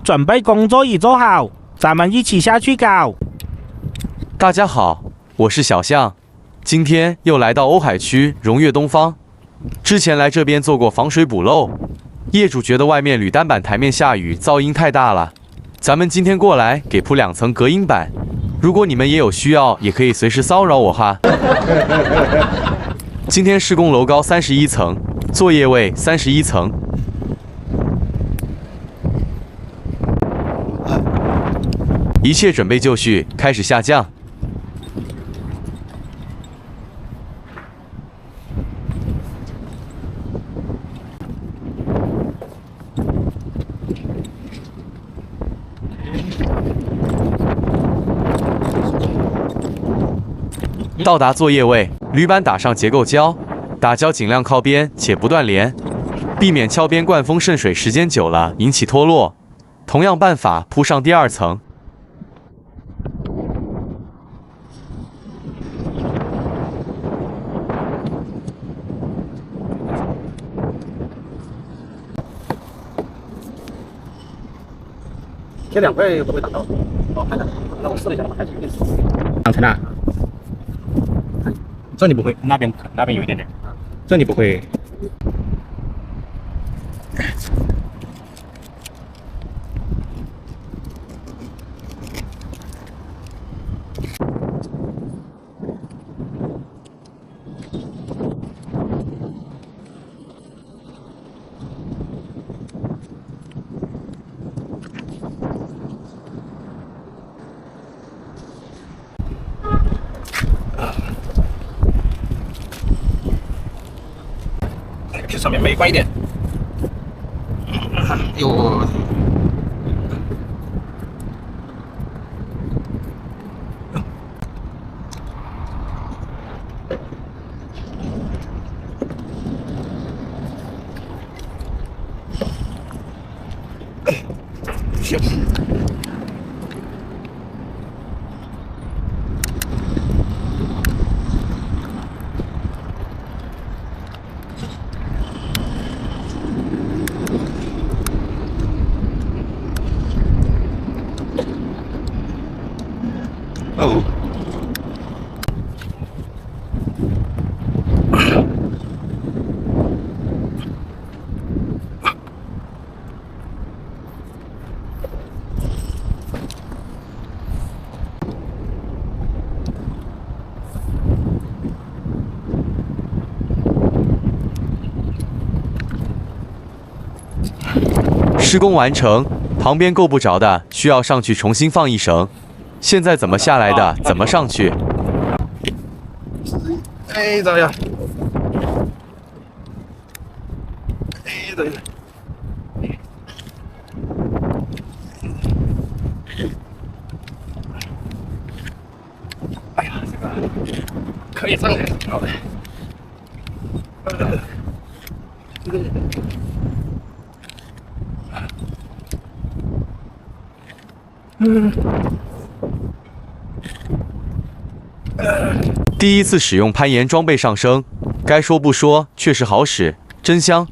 准备工作椅坐好，咱们一起下去搞。大家好，我是小象，今天又来到瓯海区荣悦东方。之前来这边做过防水补漏，业主觉得外面铝单板台面下雨噪音太大了，咱们今天过来给铺2层隔音板。如果你们也有需要，也可以随时骚扰我哈。今天施工楼高31层，作业位31层。一切准备就绪，开始下降。到达作业位，铝板打上结构胶，打胶尽量靠边且不断连，避免敲边灌风渗水，时间久了引起脱落。同样办法铺上第2层。这2块会不会打到？哦，看看，那我试了一下，还是有点死。2层啊？这里不会，那边有一点点，这里不会。这上面美观一点。哟，行。哦，施工完成，旁边够不着的需要上去重新放一绳。现在怎么下来的怎么上去。哎，怎么样？哎，怎么样？哎呀，这个可以上来，好的。第1次使用攀岩装备上升，该说不说，确实好使，真香。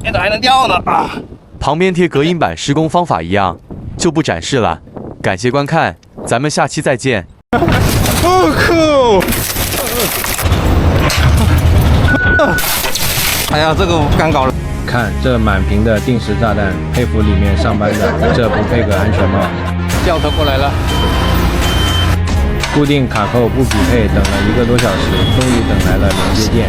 现在还能掉呢啊！旁边贴隔音板施工方法一样，就不展示了。感谢观看，咱们下期再见。酷！哎呀，这个我不敢搞了。看这满屏的定时炸弹，佩服里面上班的，这不配个安全帽。掉头过来了。固定卡扣不匹配，等了1个多小时，终于等来了连接键。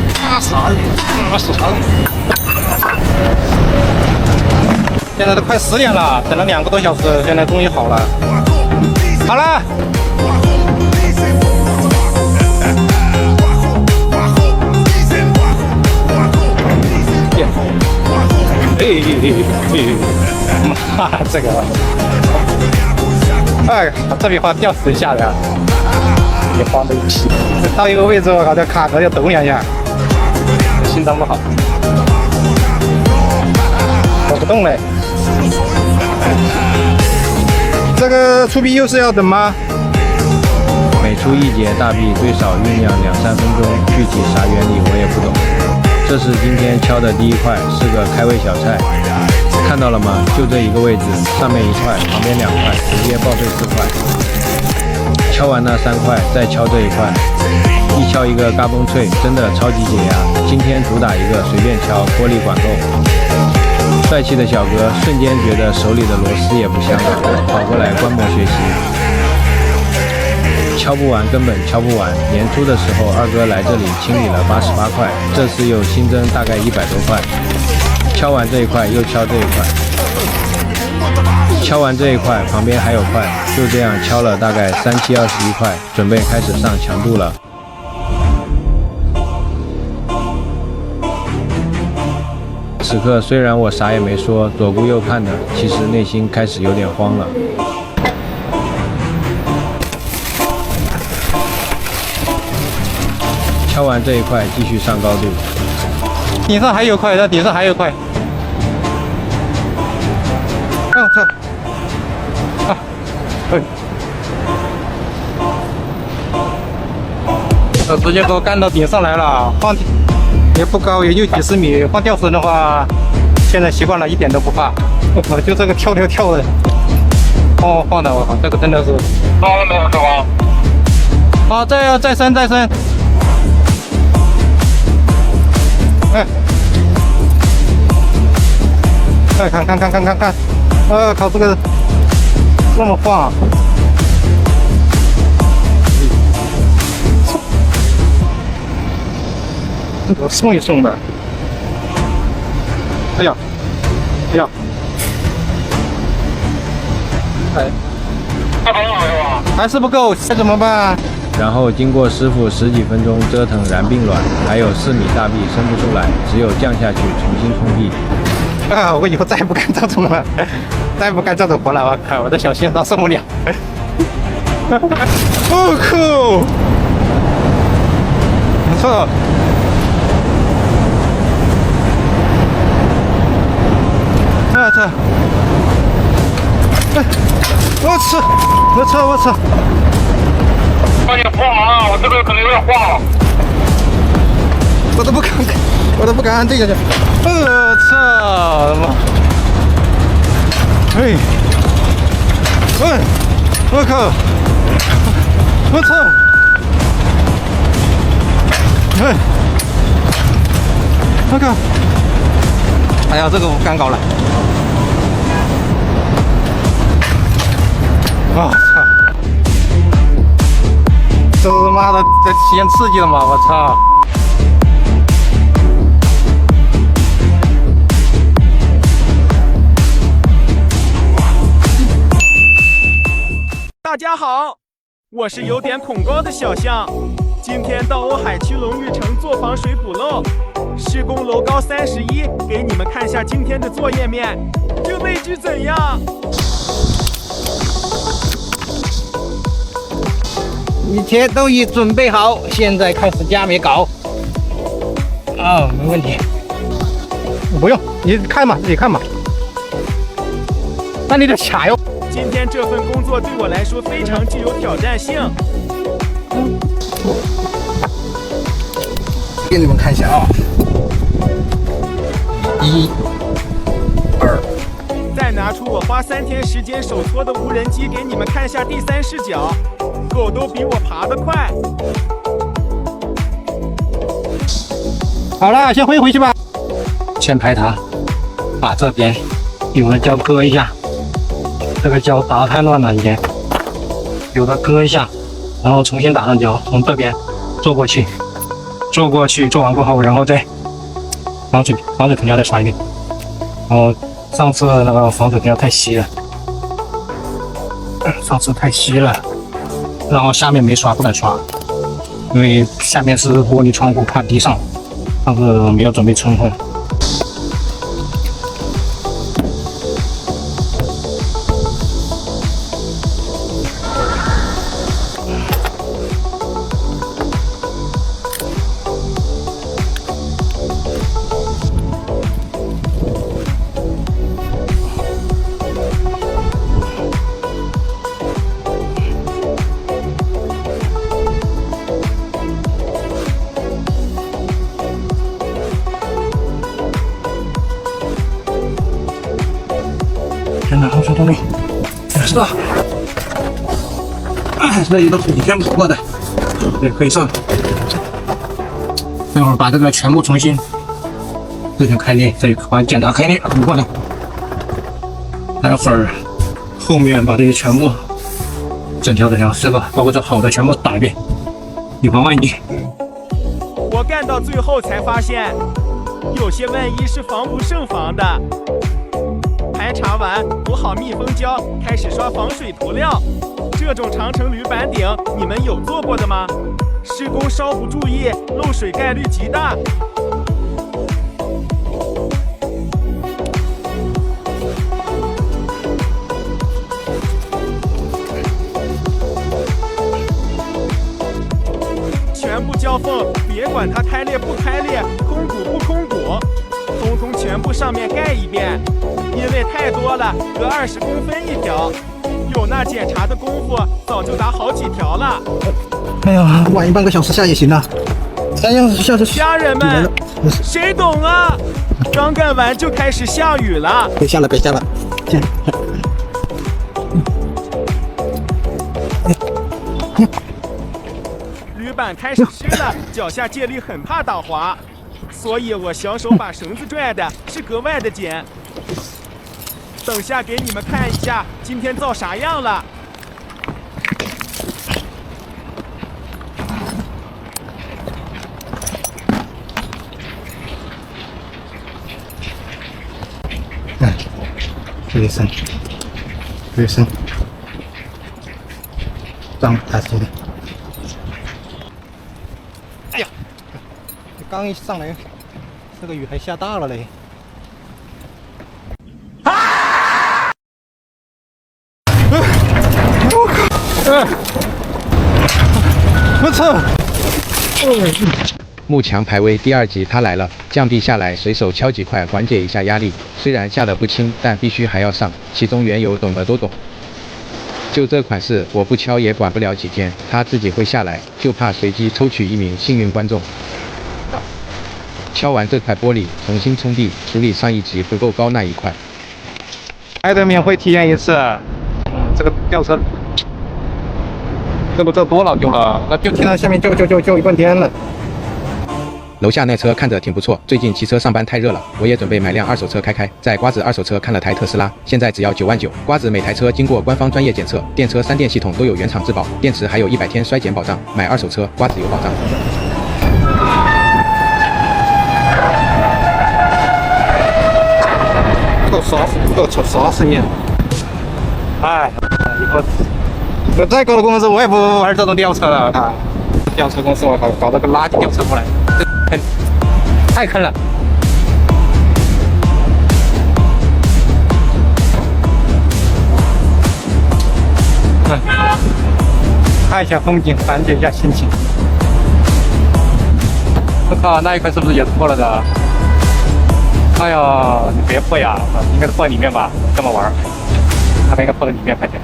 现在都快10点了，等了2个多小时，现在终于好了。好了。妈，这个，哎，这笔画吊死一下的，也慌的一批。到一个位置，我靠，这卡着要抖2下，心脏不好，走不动嘞。这个出币又是要等吗？每出一节大币最少酝酿2-3分钟，具体啥原理我也不懂。这是今天敲的第1块，是个开胃小菜。看到了吗？就这一个位置，上面1块，旁边2块，直接报废4块。敲完那3块，再敲这1块，一敲一个嘎嘣脆，真的超级解压。今天主打一个随便敲，玻璃管够。帅气的小哥瞬间觉得手里的螺丝也不香了，跑过来观摩学习。敲不完，根本敲不完。年初的时候，二哥来这里清理了88块，这次又新增大概100多块。敲完这一块，又敲这一块，敲完这一块，旁边还有块，就这样敲了大概37、21块，准备开始上强度了。此刻虽然我啥也没说，左顾右盼的，其实内心开始有点慌了。敲完这一块，继续上高度。顶上还有块，那顶上还有块。哎我操！啊！直接给我干到顶上来了，放也不高，也就几十米。放吊绳的话，现在习惯了，一点都不怕。我就这个跳的，晃的，我靠，这个真的是。到了没有，师傅？好，再升。哎，看，靠，这个这么晃，我送一送的。哎呀，还是不够，这怎么办？然后经过师傅10几分钟折腾燃并卵，还有4米大臂伸不出来，只有降下去重新冲币。啊！我以后再也不干这种了，再也不干这种活了！我靠，我的小心脏受不了。哦酷！不错。我操！快点晃啊！我这个可能有点晃了。我都不敢按这个去。我操！哎！我靠！我操！哎！我靠！哎呀，这个我不敢搞了。我操！这他妈的在体验刺激了吗？我操！大家好，我是有点恐高的小象，今天到瓯海区龙玉城做防水补漏，施工楼高31，给你们看下今天的作业面，这位置怎样？一切都已准备好，现在开始加米搞。啊，没问题。不用，你看嘛，自己看嘛。那你得卡哟。今天这份工作对我来说非常具有挑战性。给你们看一下啊，1、2、拿出我花3天时间手搓的无人机给你们看下第3视角，狗都比我爬得快。好了，先回去吧。先排它，把这边有的胶割一下，这个胶打得太乱了，一点，有的割一下，然后重新打上胶，从这边做过去，做完过后，然后再防水涂料再刷一遍。然后上次那个防水涂料太稀了，然后下面没刷，不敢刷，因为下面是玻璃窗户，怕滴上，上次没有准备充分。真的好手动力，是的，这里都是全部过的，对，可以上。待会儿把这个全部重新自行开裂，这里把检查开裂过来。待会儿后面把这些全部整条这个包括这好的全部打一遍，以防万一。我干到最后才发现，有些万一是防不胜防的。排查完，涂好密封胶，开始刷防水涂料。这种长城铝板顶，你们有做过的吗？施工稍不注意，漏水概率极大。全部胶缝，别管它开裂不开裂，空鼓不空鼓，通通全部上面盖一遍。因为太多了，隔20公分一条，有那检查的功夫，早就打好几条了。哎呀，晚一半个小时下也行了。哎呀，下着家人们，谁懂啊？刚干完就开始下雨了。别下了，别下了。铝板开始湿了，脚下借力很怕打滑，所以我小手把绳子拽的是格外的紧。等下给你们看一下今天造啥样了。这一身，脏还是的。哎呀，刚一上来，这个雨还下大了嘞。我操！幕墙排位第2集他来了，降地下来，随手敲几块缓解一下压力。虽然下得不轻，但必须还要上，其中缘由懂的都懂。就这款式，我不敲也管不了几天，他自己会下来，就怕随机抽取1名幸运观众。敲完这块玻璃，重新冲地，处理上一集不够高那一块。还得免费体验一次，这个吊车。这多老旧了，那就停到下面就一半天了。楼下那车看着挺不错，最近骑车上班太热了，我也准备买辆2手车开。在瓜子2手车看了台特斯拉，现在只要9万9。瓜子每台车经过官方专业检测，电车3电系统都有原厂质保，电池还有100天衰减保障。买2手车，瓜子有保障。够啥死你！哎，我再高的公司我也不玩这种吊车了啊！吊车公司我靠，搞了个垃圾吊车过来，太坑了！看一下风景，缓解一下心情。我靠，那一块是不是也是破了的？哎呀，你别破呀！应该是破里面吧？这么玩，那边应该破在里面，看起来。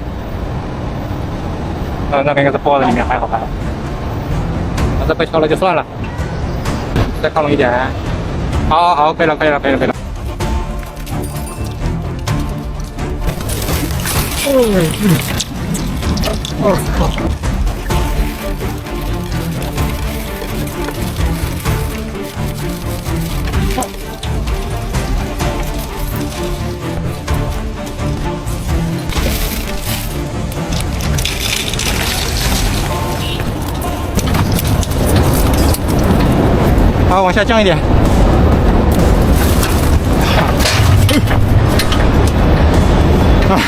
那边应该是破在里面，还好。把这块敲了就算了，再靠拢一点。好，可以了。好，往下降一点。啊！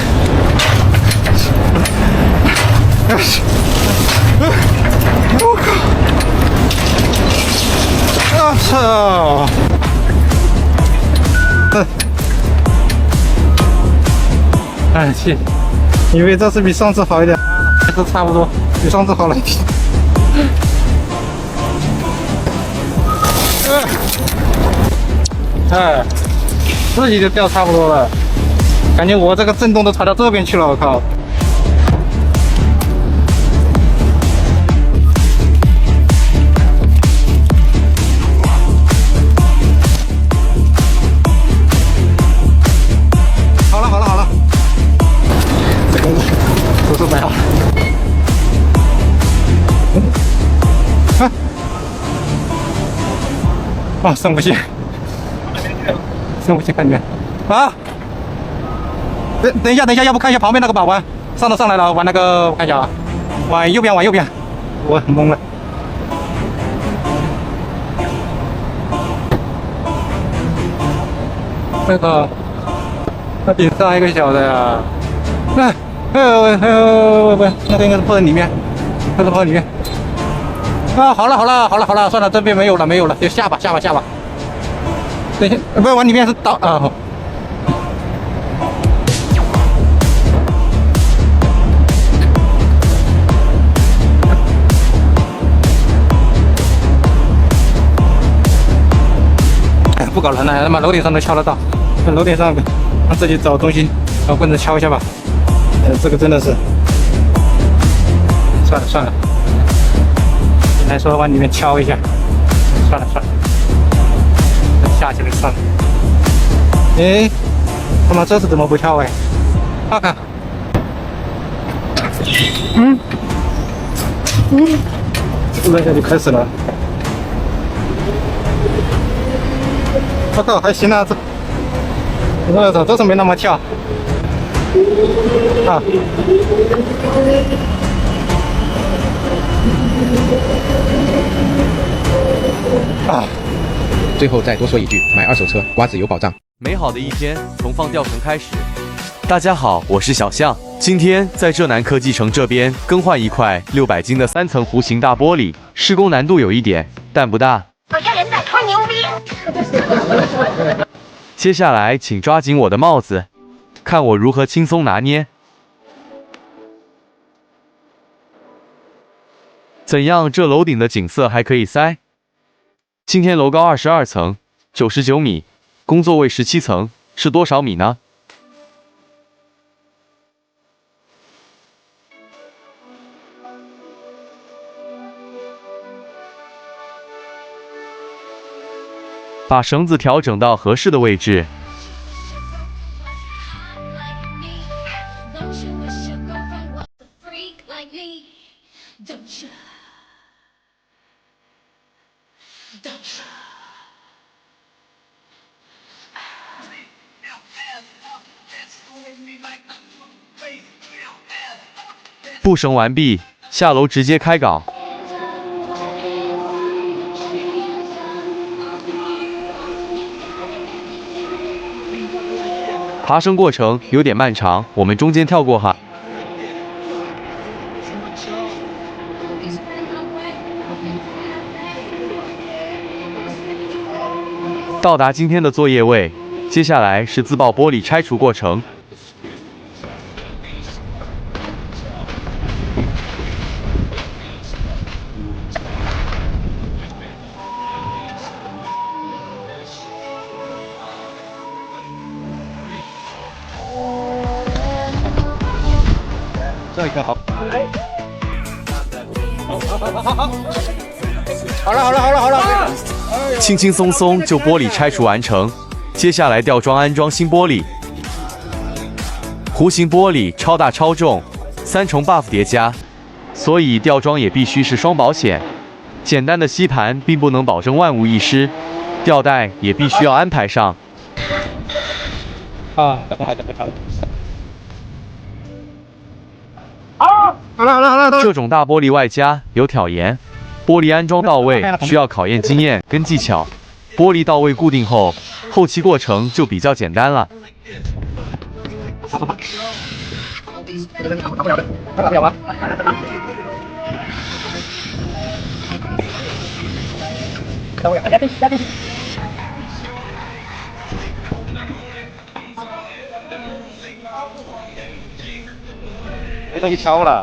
我靠！我操！哎，去，以为这次比上次好一点，还是差不多，比上次好了一点。哎，自己就掉差不多了，感觉我这个震动都传到这边去了，我靠！好了好了好了，叔叔买好了。啊，上不去。上不去感觉啊！等一下，要不看一下旁边那个把玩，上来了，玩那个我看一下啊，往右边，我懵了。那个，那顶上一个小的呀，那，不，那个应该是泡在里面，那个泡在里面。啊，好了，算了，这边没有了，就下吧。等一下，不要往里面是倒啊！哎，不搞了，那他妈楼顶上能敲得到，楼顶上让自己找东西，找棍子敲一下吧。这个真的是，算了，本来说往里面敲一下，算了。下去了算了。哎，他妈这次怎么不跳哎？看看。突然一下就开始了。我靠，还行啊，我操，这次没那么跳。啊。啊。最后再多说一句，买二手车，瓜子有保障。美好的一天从放吊绳开始。大家好，我是小象，今天在浙南科技城这边更换一块600斤的3层弧形大玻璃，施工难度有一点，但不大。我这人在吹牛逼。接下来请抓紧我的帽子，看我如何轻松拿捏。怎样？这楼顶的景色还可以塞？今天楼高22层，99米，工作位17层，是多少米呢？把绳子调整到合适的位置。布绳完毕，下楼直接开搞。爬升过程有点漫长，我们中间跳过哈。到达今天的作业位，接下来是自爆玻璃拆除过程。这个好。好了。轻轻松松就玻璃拆除完成，接下来吊装安装新玻璃。弧形玻璃超大超重，3重 buff 叠加，所以吊装也必须是双保险。简单的吸盘并不能保证万无一失，吊带也必须要安排上。啊，好了，这种大玻璃外加有挑檐，玻璃安装到位需要考验经验跟技巧。玻璃到位固定后，后期过程就比较简单了。打不了吗？没东西敲了。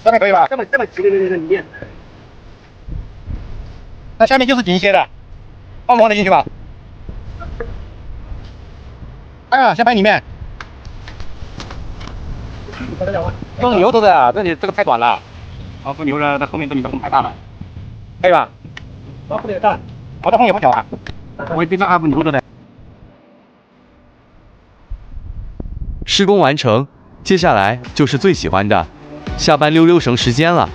这边可以吧？这么里面。那下面就是紧一些的，放不放得进去吧？哎呀，先拍里面。装牛头的，这里这个太短了。好，放牛的，在后面这里的风太大了，可以吧？风有点大，我这风也不小啊。我这张阿布牛的。施工完成，接下来就是最喜欢的下班溜溜绳时间了。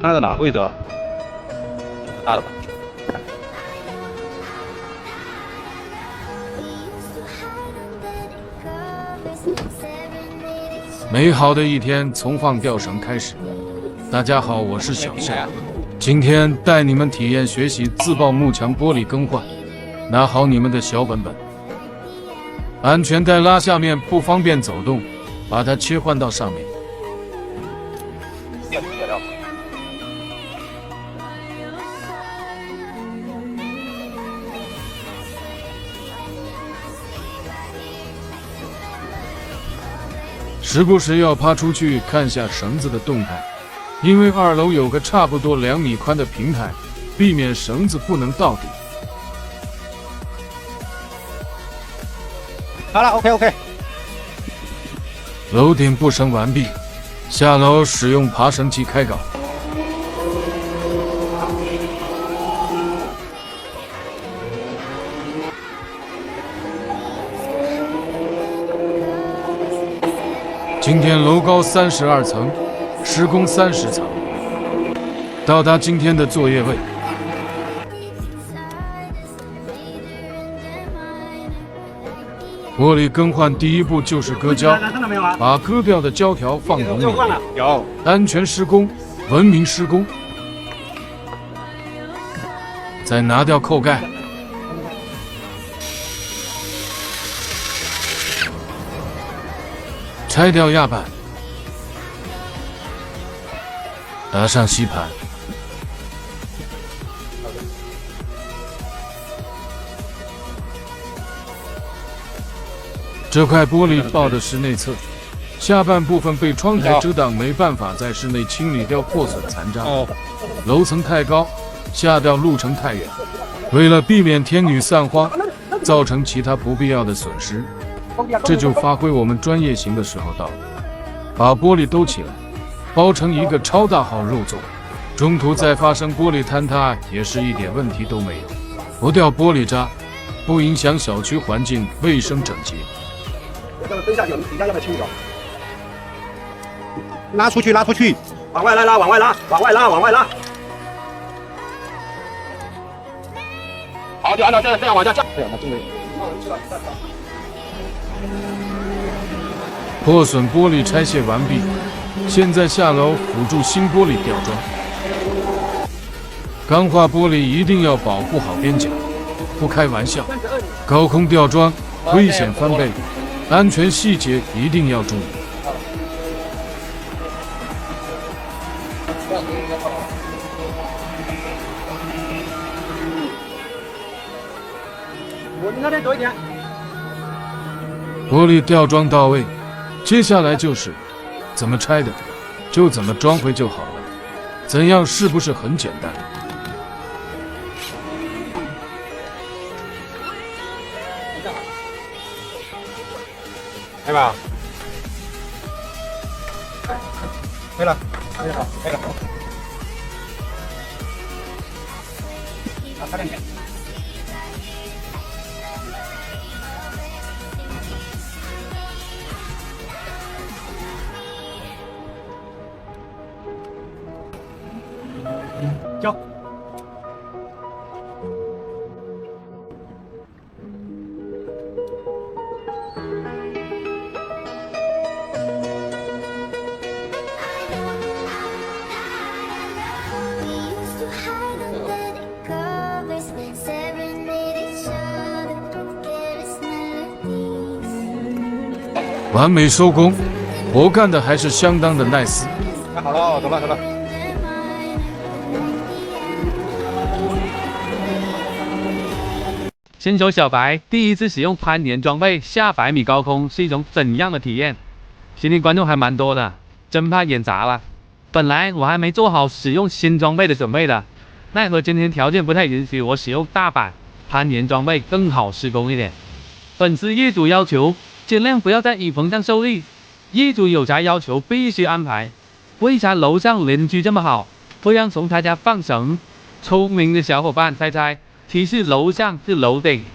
看在哪个位置啊？大的吧。美好的一天从放吊绳开始。大家好，我是小夏，今天带你们体验学习自爆幕墙玻璃更换。拿好你们的小本本，安全带拉下面不方便走动，把它切换到上面。时不时要趴出去看下绳子的动态，因为2楼有个差不多2米宽的平台，避免绳子不能到底。好了 ，OK。楼顶布绳完毕，下楼使用爬绳机开搞。今天楼高32层，施工30层。到达今天的作业位。玻璃更换第一步就是割胶，把割掉的胶条放桶里。有。安全施工，文明施工。再拿掉扣盖。拆掉压板，打上吸盘，这块玻璃抱的是内侧，下半部分被窗台遮挡，没办法在室内清理掉破损残渣。楼层太高，下掉路程太远，为了避免天女散花，造成其他不必要的损失。这就发挥我们专业型的时候到了，把玻璃兜起来，包成一个超大号肉粽，中途再发生玻璃坍塌也是一点问题都没有，不掉玻璃渣，不影响小区环境卫生整洁。蹲下，底下要不要清理？拉出去，往外拉，往外拉。好，就按照这样往下降。破损玻璃拆卸完毕，现在下楼辅助新玻璃吊装。钢化玻璃一定要保护好边角，不开玩笑。高空吊装危险翻倍，安全细节一定要注意。那边多一点。玻璃吊装到位，接下来就是怎么拆的就怎么装回就好了。怎样是不是很简单？来吧，没了，没了，没了。快点点。交。完美收工，活干的还是相当的 nice。那好了，走了走了。新手小白第一次使用攀岩装备下100米高空是一种怎样的体验？今天观众还蛮多的，真怕演砸了。本来我还没做好使用新装备的准备的，奈何今天条件不太允许我使用大板攀岩装备，更好施工一点。本次业主要求尽量不要在雨棚上受力，业主有啥要求必须安排。为啥楼上邻居这么好，会让从他家放绳？聪明的小伙伴猜猜，提示楼上是楼顶。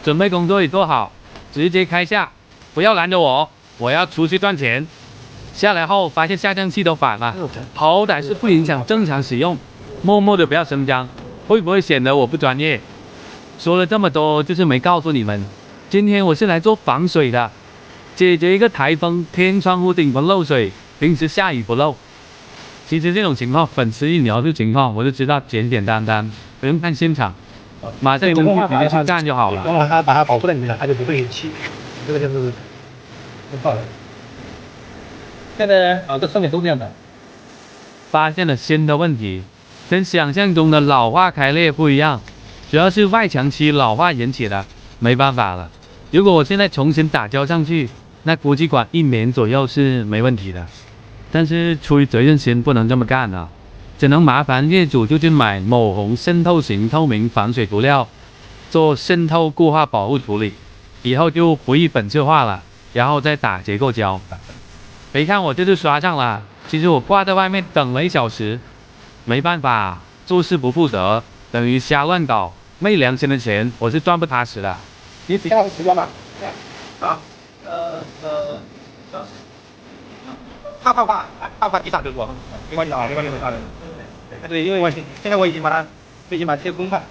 准备工作也做好，直接开下，不要拦着我，我要出去赚钱。下来后发现下降器都反了，好歹是不影响正常使用，默默的不要声张，会不会显得我不专业？说了这么多，就是没告诉你们，今天我是来做防水的，解决一个台风天窗户顶棚漏水，平时下雨不漏。其实这种情况，粉丝一描述情况，我就知道简简单单，不用看现场，马上能直接去干就好了。它把它保护在里面，它就不会起。这个就是很好的。现在这上面都这样的。发现了新的问题，跟想象中的老化开裂不一样，主要是外墙期老化引起的，没办法了。如果我现在重新打胶上去，那估计管1年左右是没问题的。但是出于责任心，不能这么干啊，只能麻烦业主就去买某红渗透型透明防水涂料，做渗透固化保护处理，以后就不易粉碎化了，然后再打结构胶。别看我这次刷上了，其实我挂在外面等了1小时，没办法，做事不负责，等于瞎乱搞，没良心的钱我是赚不踏实的。你底下有时间吗？啊，怕地上就是说，没关系啊，没关系，没关系。对，因为现在我已经把这个公判。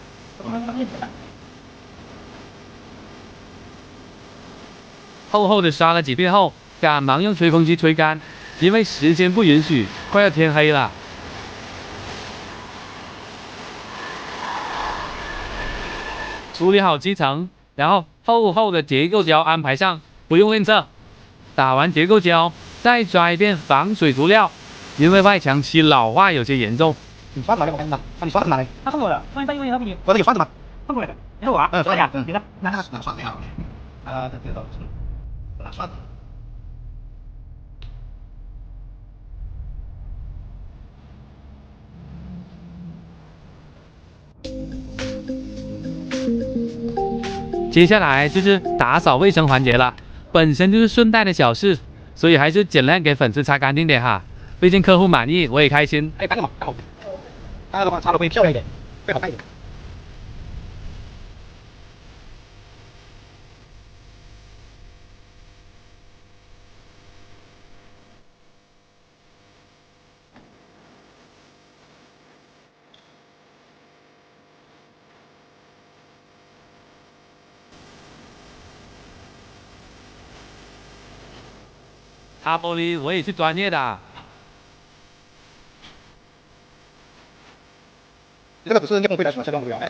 厚厚的刷了几遍后，赶忙用吹风机吹干，因为时间不允许，快要天黑了。处理好基层，然后厚厚的结构胶安排上，不用吝啬。打完结构胶，再刷一遍防水涂料，因为外墙期老化有些严重。你刷哪里？我看到，你刷哪里？他送我的，万一他给你，我这有刷子吗？送过来的，你看我啊，刷一下，你呢？那刷没有？他知道是哪刷的？接下来就是打扫卫生环节了，本身就是顺带的小事，所以还是尽量给粉丝擦干净点哈，毕竟客户满意，我也开心。哎，干什么？干好，干的话擦的会漂亮一点，会好看一点。擦玻璃我也是专业的。这个只是用回来什么相关不了，哎。